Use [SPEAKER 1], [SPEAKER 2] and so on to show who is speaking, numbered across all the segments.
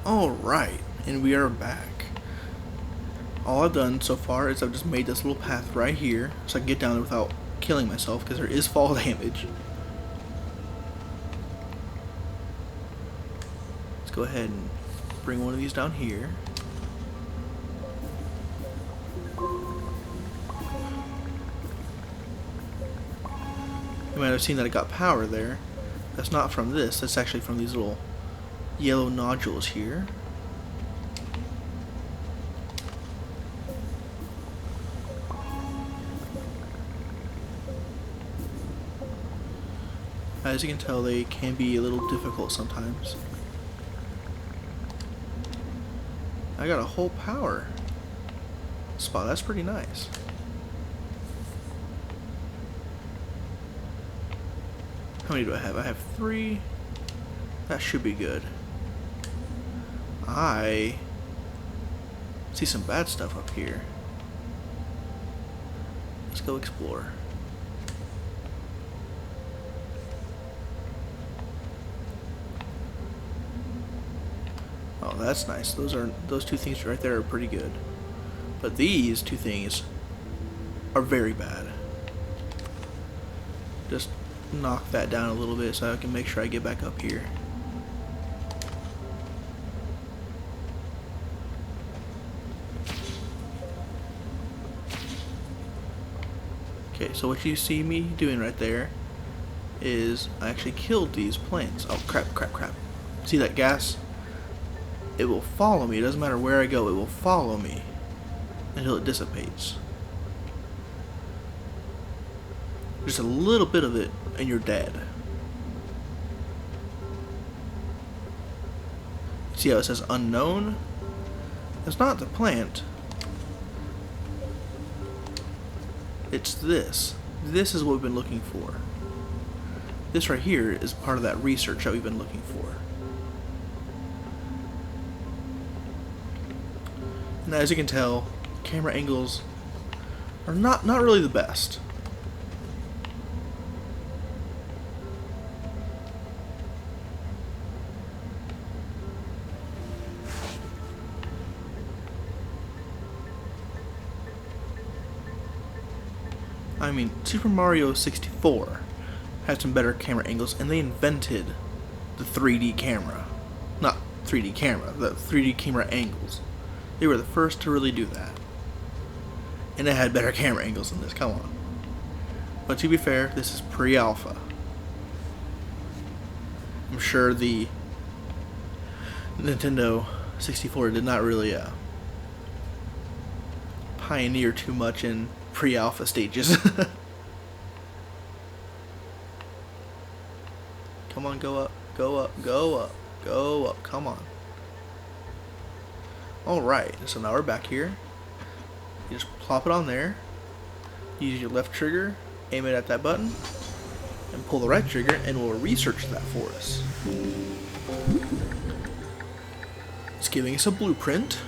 [SPEAKER 1] Alright, and we are back. All I've done so far is I've just made this little path right here so I can get down there without killing myself because there is fall damage. Let's go ahead and bring one of these down here. You might have seen that it got power there. That's not from this, that's actually from these little yellow nodules here. As you can tell, they can be a little difficult sometimes. I got a whole power spot, that's pretty nice. How many do I have? I have 3. That should be good. I see some bad stuff up here. Let's go explore. Oh, that's nice. Those 2 things right there are pretty good. But these 2 things are very bad. Just knock that down a little bit so I can make sure I get back up here. Okay, so what you see me doing right there is I actually killed these plants. Oh, crap. See that gas? It will follow me. It doesn't matter where I go, it will follow me until it dissipates. Just a little bit of it and you're dead. See how it says unknown? It's not the plant. It's this. This is what we've been looking for. This right here is part of that research that we've been looking for. And as you can tell, camera angles are not really the best. I mean, Super Mario 64 had some better camera angles, and they invented the 3D camera. Not 3D camera, the 3D camera angles. They were the first to really do that. And it had better camera angles than this, come on. But to be fair, this is pre-alpha. I'm sure the Nintendo 64 did not really pioneer too much in pre-alpha stages. Come on, go up, go up, go up, go up, come on. Alright, so now we're back here. You just plop it on there, use your left trigger, aim it at that button, and pull the right trigger, and we'll research that for us. It's giving us a blueprint.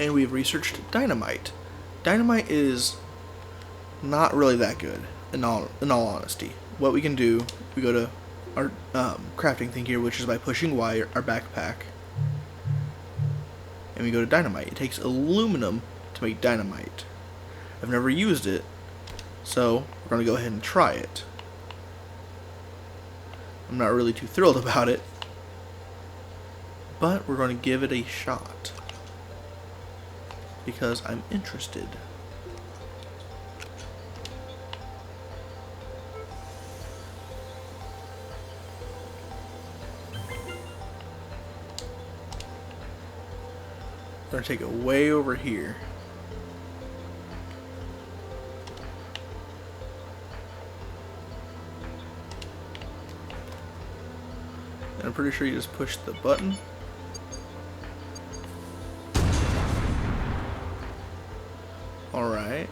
[SPEAKER 1] And we've researched dynamite. Dynamite is not really that good, in all honesty. What we can do, we go to our crafting thing here, which is by pushing Y, our backpack, and we go to dynamite. It takes aluminum to make dynamite. I've never used it, so we're going to go ahead and try it. I'm not really too thrilled about it, but we're going to give it a shot because I'm interested. I'm going to take it way over here. And I'm pretty sure you just push the button. Alright.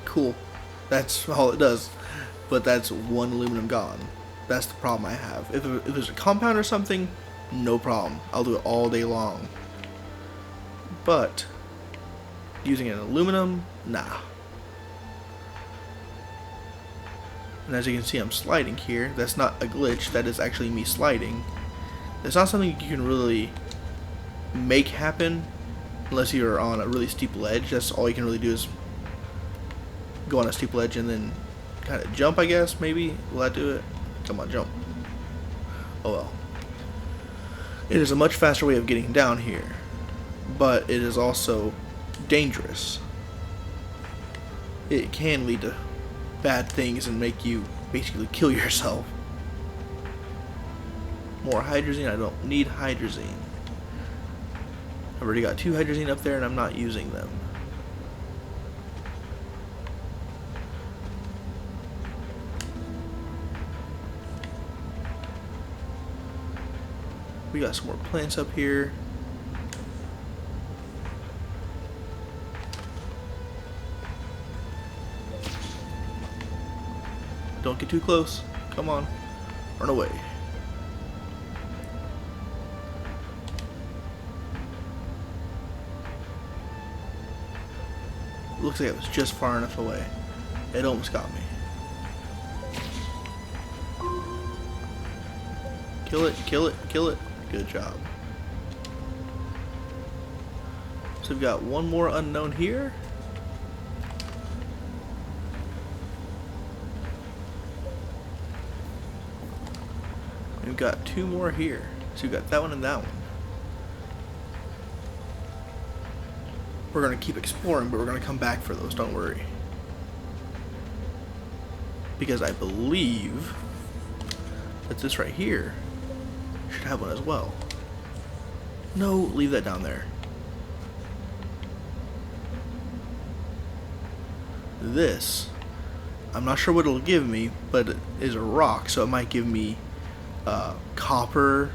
[SPEAKER 1] Cool. That's all it does. But that's 1 aluminum gone. That's the problem I have. If it was a compound or something, no problem. I'll do it all day long. But using an aluminum, nah. And as you can see, I'm sliding here. That's not a glitch, that is actually me sliding. It's not something you can really make happen unless you're on a really steep ledge. That's all you can really do is go on a steep ledge and then kind of jump, I guess, maybe. Will that do it? Come on, jump. Oh well. It is a much faster way of getting down here, but it is also dangerous. It can lead to bad things and make you basically kill yourself. More hydrazine. I don't need hydrazine. I've already got 2 hydrazine up there and I'm not using them. We got some more plants up here. Don't get too close. Come on. Run away. Looks like it was just far enough away. It almost got me. Kill it, kill it, kill it. Good job. So we've got one more unknown here. We've got 2 more here. So we've got that one and that one. We're going to keep exploring, but we're going to come back for those, don't worry. Because I believe that this right here should have one as well. No, leave that down there. This, I'm not sure what it'll give me, but it is a rock, so it might give me copper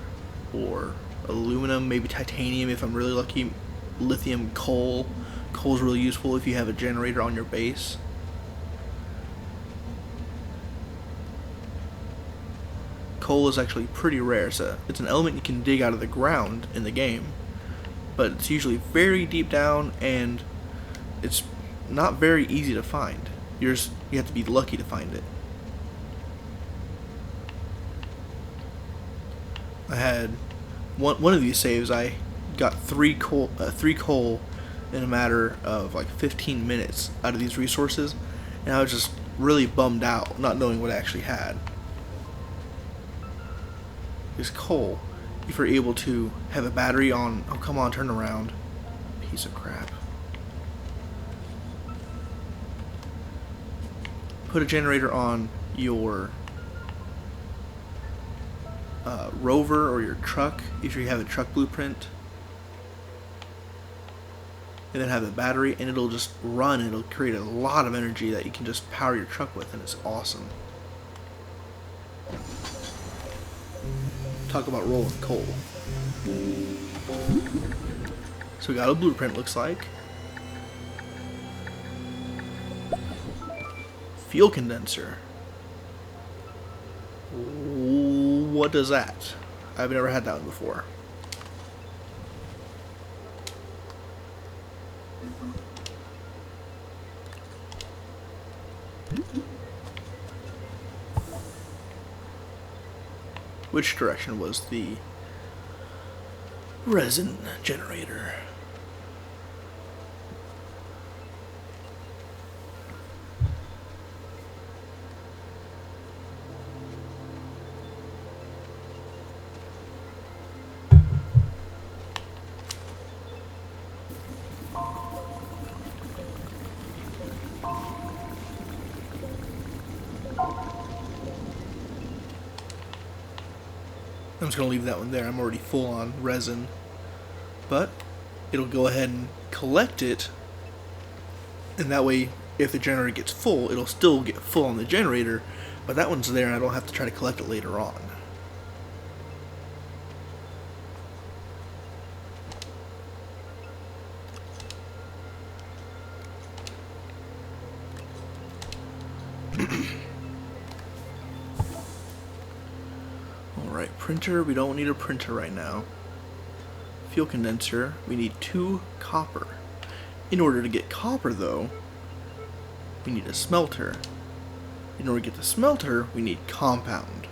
[SPEAKER 1] or aluminum, maybe titanium if I'm really lucky. Lithium, coal. Coal's really useful if you have a generator on your base. Coal is actually pretty rare. So it's an element you can dig out of the ground in the game, but it's usually very deep down and it's not very easy to find. You have to be lucky to find it. I had one of these saves. I got 3 coal in a matter of like 15 minutes out of these resources, and I was just really bummed out not knowing what I actually had. This coal, if you're able to have a battery on, oh come on, turn around, piece of crap. Put a generator on your rover or your truck if you have a truck blueprint, and then have a battery, and it'll just run. It'll create a lot of energy that you can just power your truck with, and it's awesome. Talk about rolling coal. So we got a blueprint, looks like. Fuel condenser. What does that? I've never had that one before. Which direction was the resin generator? I'm just going to leave that one there. I'm already full on resin. But it'll go ahead and collect it. And that way, if the generator gets full, it'll still get full on the generator. But that one's there and I don't have to try to collect it later on. Alright, printer, we don't need a printer right now. Fuel condenser, we need 2 copper. In order to get copper though, we need a smelter. In order to get the smelter, we need compound.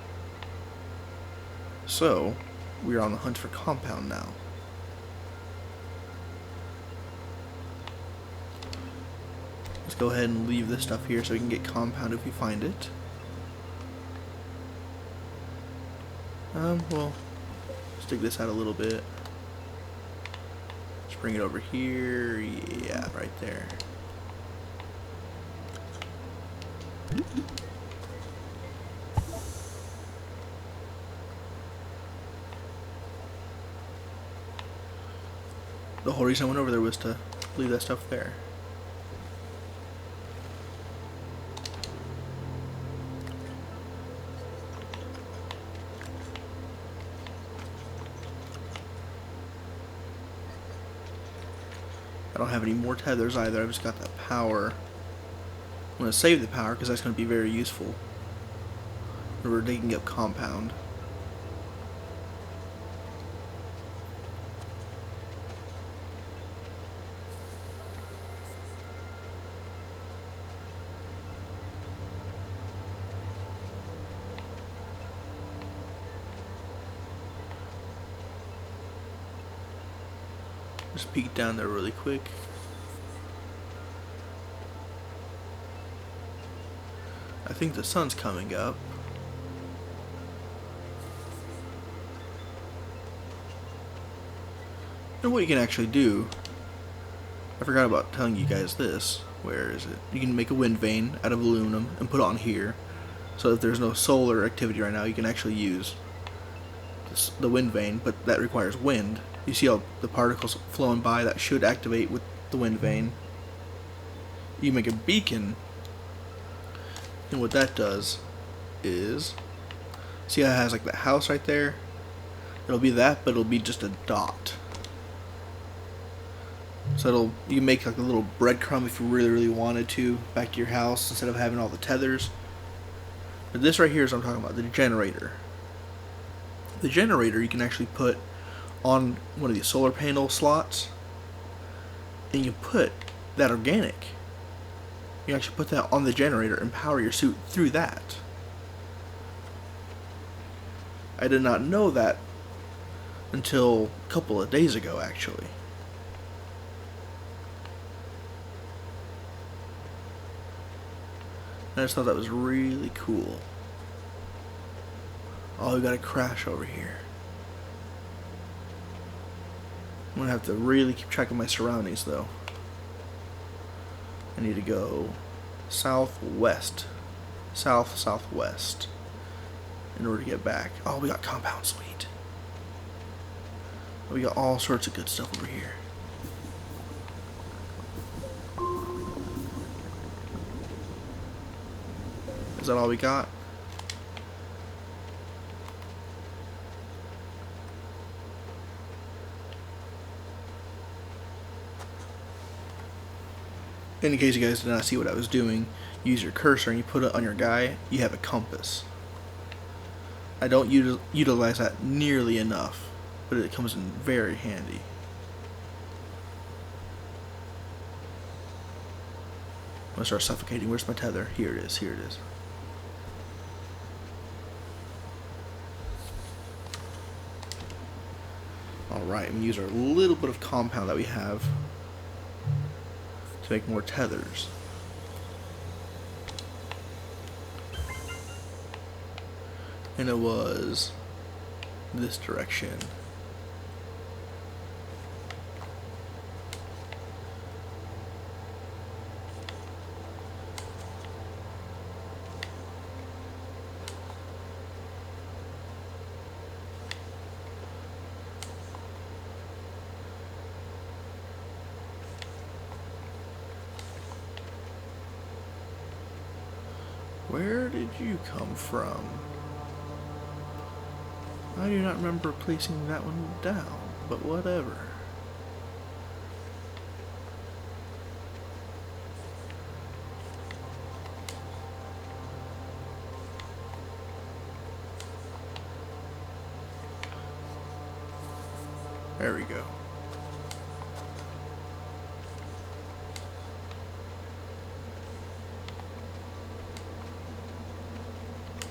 [SPEAKER 1] So, we are on the hunt for compound now. Let's go ahead and leave this stuff here so we can get compound if we find it. Well, stick this out a little bit. Just bring it over here. Yeah, right there. The whole reason I went over there was to leave that stuff there. I don't have any more tethers either. I've just got that power. I'm going to save the power because that's going to be very useful when we're digging up compound. Just peek down there really quick. I think the sun's coming up. And what you can actually do, I forgot about telling you guys this. Where is it? You can make a wind vane out of aluminum and put it on here. So if there's no solar activity right now, you can actually use the wind vane, but that requires wind. You see all the particles flowing by, that should activate with the wind vane. You make a beacon, and what that does is, see how it has like that house right there? It'll be that, but it'll be just a dot. So you can make like a little breadcrumb if you really wanted to back to your house instead of having all the tethers. But this right here is what I'm talking about, the generator. The generator you can actually put on one of these solar panel slots, and you can put that organic. You can actually put that on the generator and power your suit through that. I did not know that until a couple of days ago, actually. I just thought that was really cool. Oh, we got a crash over here. I'm gonna have to really keep track of my surroundings though. I need to go southwest. Southwest in order to get back. Oh, we got compound, sweet. We got all sorts of good stuff over here. Is that all we got? In case you guys did not see what I was doing, use your cursor and you put it on your guy, you have a compass. I don't utilize that nearly enough, but it comes in very handy. I'm gonna start suffocating. Where's my tether? Here it is, here it is. Alright, I'm gonna use our little bit of compound that we have to make more tethers. And it was this direction. Where did you come from? I do not remember placing that one down, but whatever. There we go.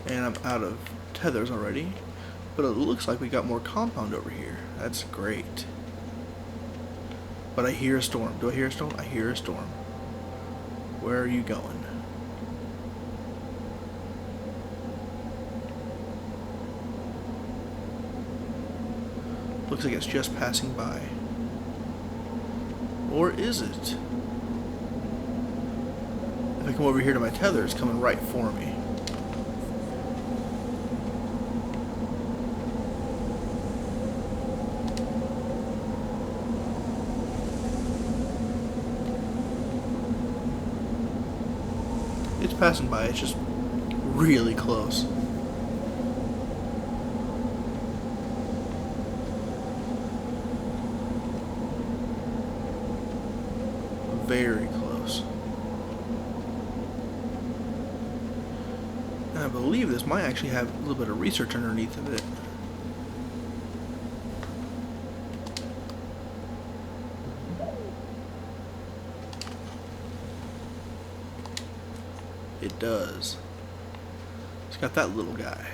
[SPEAKER 1] And I'm out of tethers already. But it looks like we got more compound over here. That's great. But I hear a storm. Do I hear a storm? I hear a storm. Where are you going? Looks like it's just passing by. Or is it? If I come over here to my tether, it's coming right for me. It's passing by, it's just really close. Very close. And I believe this might actually have a little bit of research underneath of it. It does. It's got that little guy.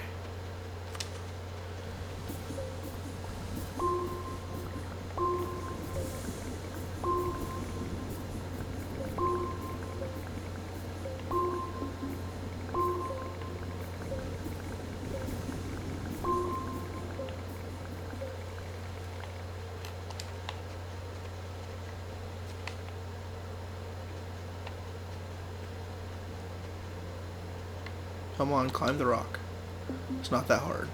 [SPEAKER 1] Come on, climb the rock. It's not that hard.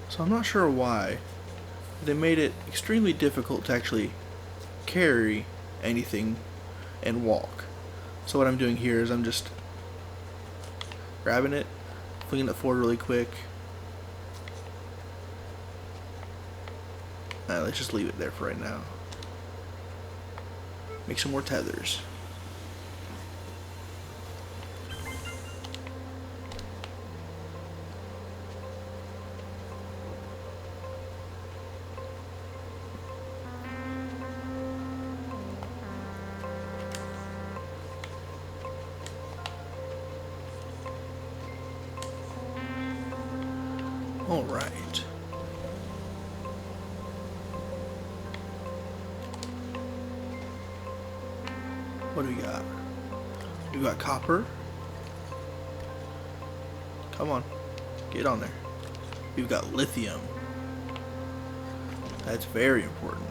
[SPEAKER 1] So I'm not sure why they made it extremely difficult to actually carry anything and walk. So what I'm doing here is I'm just grabbing it, flinging it forward really quick. Let's just leave it there for right now. Make some more tethers. All right. What do we got? We got copper. Come on, get on there. We've got lithium. That's very important.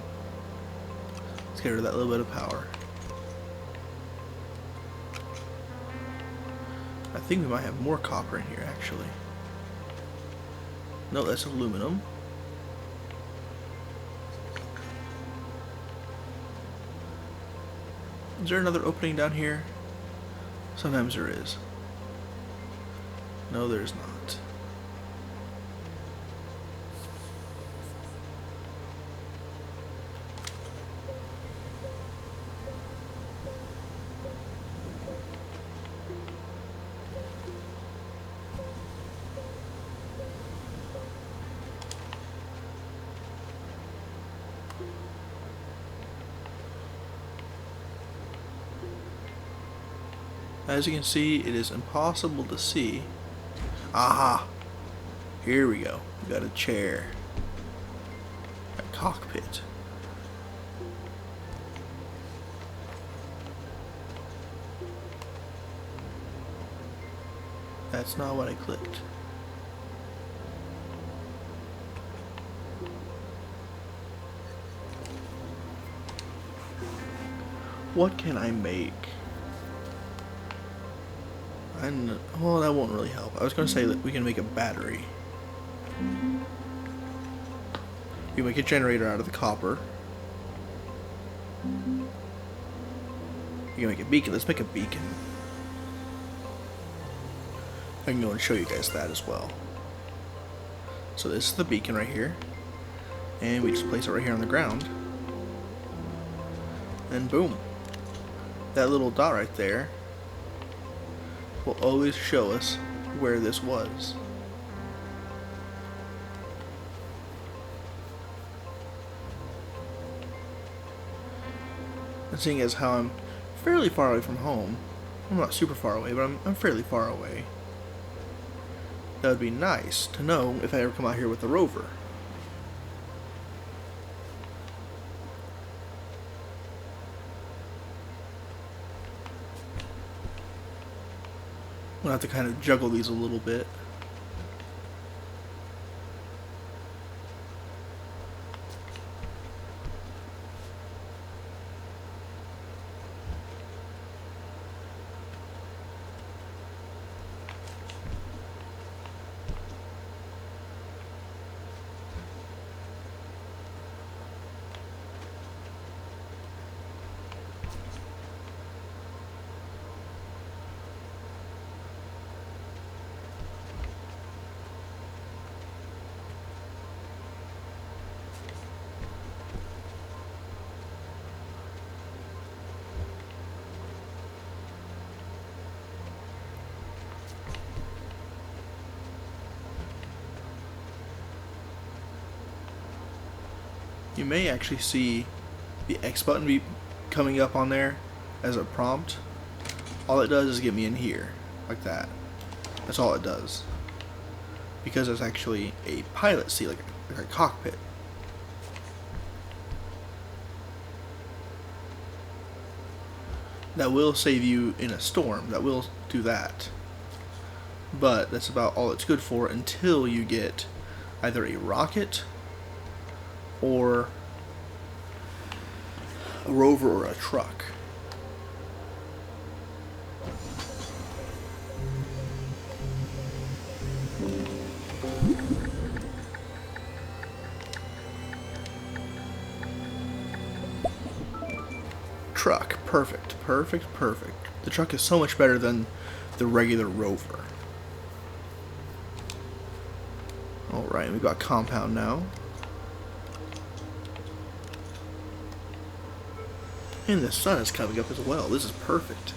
[SPEAKER 1] Let's get rid of that little bit of power. I think we might have more copper in here actually. No, that's aluminum. Is there another opening down here? Sometimes there is. No, there's not. As you can see, it is impossible to see. Aha! Here we go. We got a chair. A cockpit. That's not what I clicked. What can I make? Well, that won't really help. I was going to say that we can make a battery. You make a generator out of the copper. You can make a beacon. Let's make a beacon. I can go and show you guys that as well. So this is the beacon right here. And we just place it right here on the ground. And boom. That little dot right there will always show us where this was. And seeing as how I'm fairly far away from home. I'm not super far away, but I'm fairly far away. That would be nice to know if I ever come out here with the rover. We'll have to kind of juggle these a little bit. You may actually see the X button be coming up on there as a prompt. All it does is get me in here, like that. That's all it does. Because it's actually a pilot seat, like a cockpit. That will save you in a storm. That will do that. But that's about all it's good for until you get either a rocket or a rover or a truck. Truck, perfect, perfect, perfect. The truck is so much better than the regular rover. Alright, we've got compound now. And the sun is coming up as well. This is perfect.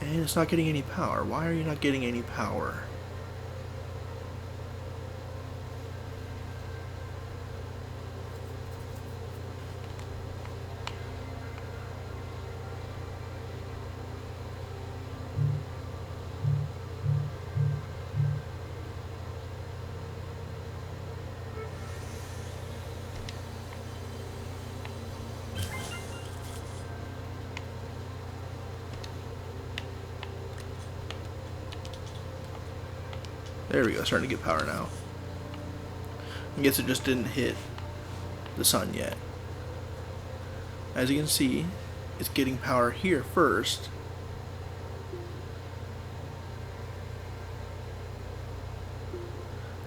[SPEAKER 1] And it's not getting any power. Why are you not getting any power? There we go, starting to get power now. I guess it just didn't hit the sun yet. As you can see, it's getting power here first.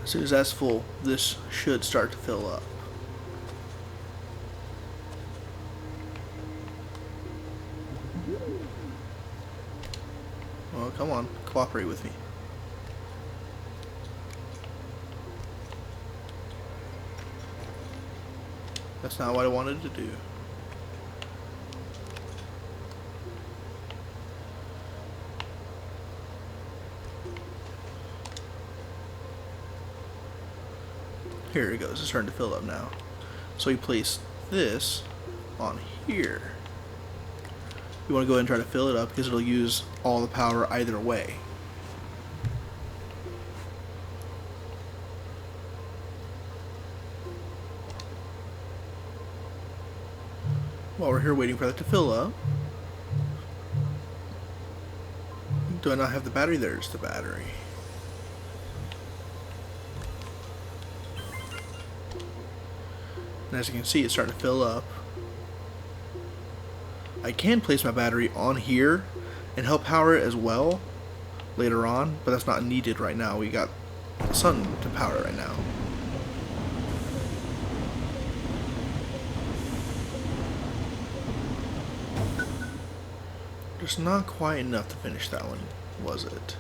[SPEAKER 1] As soon as that's full, this should start to fill up. Well, come on, cooperate with me. That's not what I wanted to do. Here it goes, it's starting to fill up now. So you place this on here. You want to go ahead and try to fill it up because it'll use all the power either way. While we're here waiting for that to fill up, do I not have the battery? There's the battery. And as you can see, it's starting to fill up. I can place my battery on here and help power it as well later on, but that's not needed right now. We got the sun to power it right now. Just not quite enough to finish that one, was it?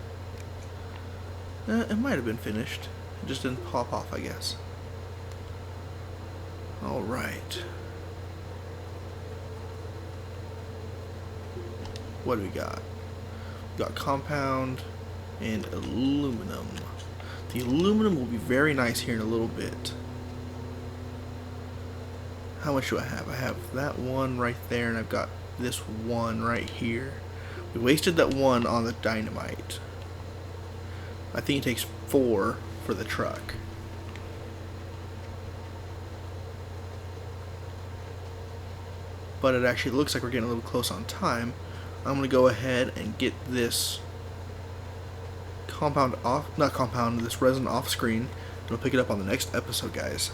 [SPEAKER 1] It might have been finished. It just didn't pop off, I guess. Alright. What do we got? We got compound and aluminum. The aluminum will be very nice here in a little bit. how much do I have? I have that one right there, and I've got this one right here. We wasted that one on the dynamite. I think it takes 4 for the truck. But it actually looks like we're getting a little close on time. I'm going to go ahead and get this compound off, not compound, this resin off screen. And we'll pick it up on the next episode, guys.